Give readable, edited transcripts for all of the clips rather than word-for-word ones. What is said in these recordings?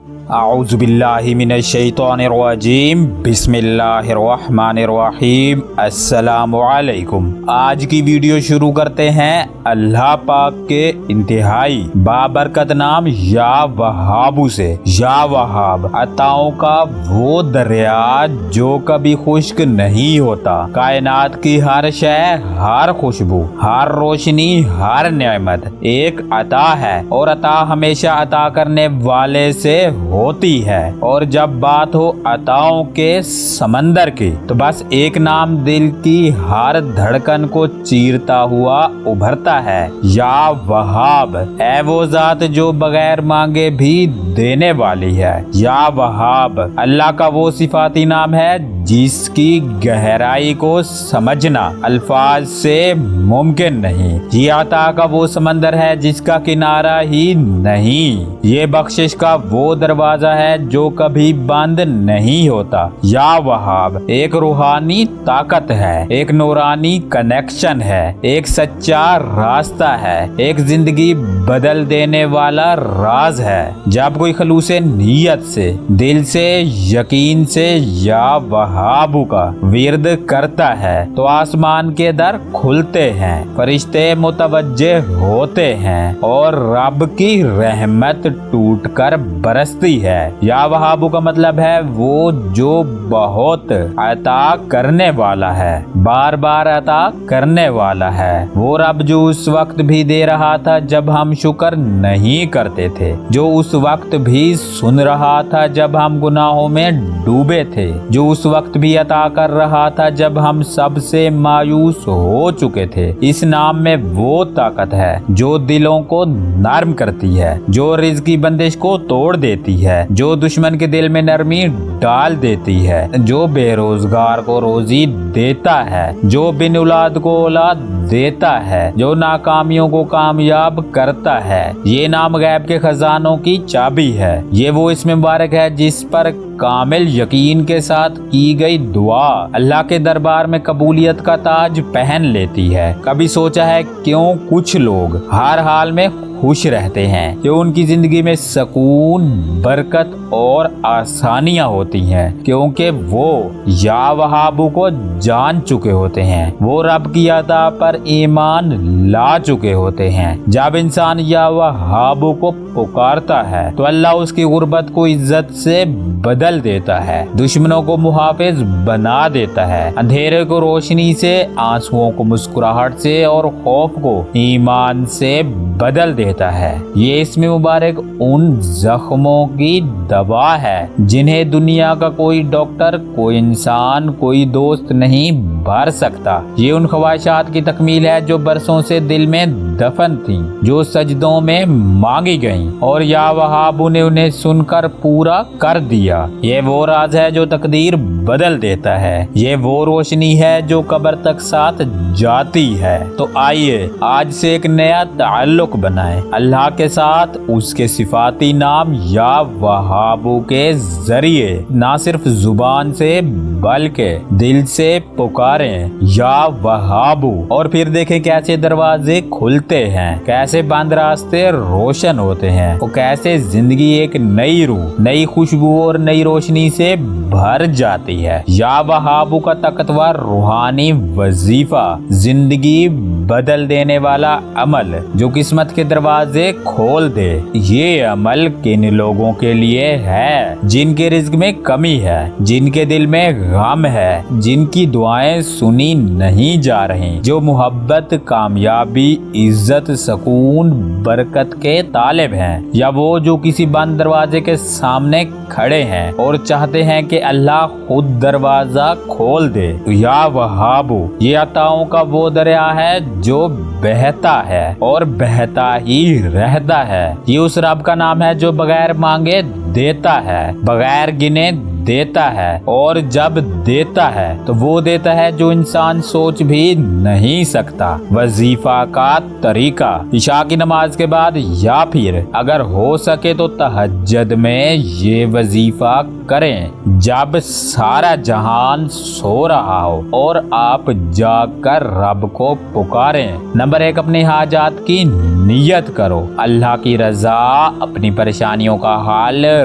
اعوذ باللہ من الشیطان الرجیم بسم اللہ الرحمن الرحیم السلام علیکم۔ آج کی ویڈیو شروع کرتے ہیں اللہ پاک کے انتہائی بابرکت نام یا وہاب سے۔ یا وہاب عطاؤں کا وہ دریا جو کبھی خشک نہیں ہوتا، کائنات کی ہر شے، ہر خوشبو، ہر روشنی، ہر نعمت ایک عطا ہے، اور عطا ہمیشہ عطا کرنے والے سے ہوتی ہے۔ اور جب بات ہو عطاؤں کے سمندر کی تو بس ایک نام دل کی ہر دھڑکن کو چیرتا ہوا ابھرتا ہے، یا وہاب۔ اے وہ ذات جو بغیر مانگے بھی دینے والی ہے۔ یا وہاب اللہ کا وہ صفاتی نام ہے جس کی گہرائی کو سمجھنا الفاظ سے ممکن نہیں۔ یہ عطا کا وہ سمندر ہے جس کا کنارہ ہی نہیں۔ یہ بخشش کا وہ دروازہ ہے جو کبھی بند نہیں ہوتا۔ یا وہاب ایک روحانی طاقت ہے، ایک نورانی کنیکشن ہے، ایک سچا راستہ ہے، ایک زندگی بدل دینے والا راز ہے۔ جب کوئی خلوص نیت سے، دل سے، یقین سے یا وہاب کا ورد کرتا ہے تو آسمان کے در کھلتے ہیں، فرشتے متوجہ ہوتے ہیں اور رب کی رحمت ٹوٹ کر برستی ہے۔ یا وہاب کا مطلب ہے وہ جو بہت عطا کرنے والا ہے، بار بار عطا کرنے والا ہے۔ وہ رب جو اس وقت بھی دے رہا تھا جب ہم شکر نہیں کرتے تھے، جو اس وقت بھی سن رہا تھا جب ہم گناہوں میں ڈوبے تھے، جو اس وقت بھی عطا کر رہا تھا جب ہم سب سے مایوس ہو چکے تھے۔ اس نام میں وہ طاقت ہے جو دلوں کو نرم کرتی ہے، جو رزق کی بندش کو توڑ دیتی ہے، جو دشمن کے دل میں نرمی ڈال دیتی ہے، جو بے روزگار کو روزی دیتا ہے، جو بن اولاد کو اولاد دیتا ہے، جو ناکامیوں کو کامیاب کرتا ہے۔ یہ نام غیب کے خزانوں کی چابی ہے۔ یہ وہ اسم مبارک ہے جس پر کامل یقین کے ساتھ کی گئی دعا اللہ کے دربار میں قبولیت کا تاج پہن لیتی ہے۔ کبھی سوچا ہے کیوں کچھ لوگ ہر حال میں خوش رہتے ہیں، کہ ان کی زندگی میں سکون، برکت اور آسانیاں ہوتی ہیں؟ کیونکہ وہ یا وہاب کو جان چکے ہوتے ہیں، وہ رب کی عطا پر ایمان لا چکے ہوتے ہیں۔ جب انسان یا وہاب کو پکارتا ہے تو اللہ اس کی غربت کو عزت سے بدل دیتا ہے، دشمنوں کو محافظ بنا دیتا ہے، اندھیرے کو روشنی سے، آنسوؤں کو مسکراہٹ سے اور خوف کو ایمان سے بدل دیتا ہے۔ یہ اسم مبارک ان زخموں کی دوا ہے جنہیں دنیا کا کوئی ڈاکٹر، کوئی انسان، کوئی دوست نہیں بھر سکتا۔ یہ ان خواہشات کی تکمیل ہے جو برسوں سے دل میں دفن تھیں، جو سجدوں میں مانگی گئیں، اور یا وہاب نے انہیں سن کر پورا کر دیا۔ یہ وہ راز ہے جو تقدیر بدل دیتا ہے، یہ وہ روشنی ہے جو قبر تک ساتھ جاتی ہے۔ تو آئیے آج سے ایک نیا تعلق بنائیں اللہ کے ساتھ، اس کے صفاتی نام یا وہاب کے ذریعے نہ صرف زبان سے بلکہ دل سے پکاریں یا وہاب، اور پھر دیکھیں کیسے دروازے کھلتے ہیں، کیسے بند راستے روشن ہوتے ہیں، اور کیسے زندگی ایک نئی روح، نئی خوشبو اور نئی روشنی سے بھر جاتی ہے۔ یا وہاب کا طاقتور روحانی وظیفہ، زندگی بدل دینے والا عمل جو قسمت کے دروازے کھول دے۔ یہ عمل کن لوگوں کے لیے ہے جن کے رزق میں کمی ہے، جن کے دل میں غم ہے، جن کی دعائیں سنی نہیں جا رہی، جو محبت، کامیابی، عزت، سکون، برکت کے طالب ہیں، یا وہ جو کسی بند دروازے کے سامنے کھڑے ہیں اور چاہتے ہیں کہ اللہ خود دروازہ کھول دے۔ یا وہاب یہ عطاؤں کا وہ دریا ہے جو بہتا ہے اور بہتا ہی رہتا ہے۔ یہ اس رب کا نام ہے جو بغیر مانگے دیتا ہے، بغیر گنے دیتا ہے، اور جب دیتا ہے تو وہ دیتا ہے جو انسان سوچ بھی نہیں سکتا۔ وظیفہ کا طریقہ: عشاء کی نماز کے بعد یا پھر اگر ہو سکے تو تہجد میں یہ وظیفہ کریں جب سارا جہان سو رہا ہو اور آپ جاگ کر رب کو پکاریں۔ نمبر 1، اپنے حاجات کی نیت کرو، اللہ کی رضا، اپنی پریشانیوں کا حل،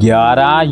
11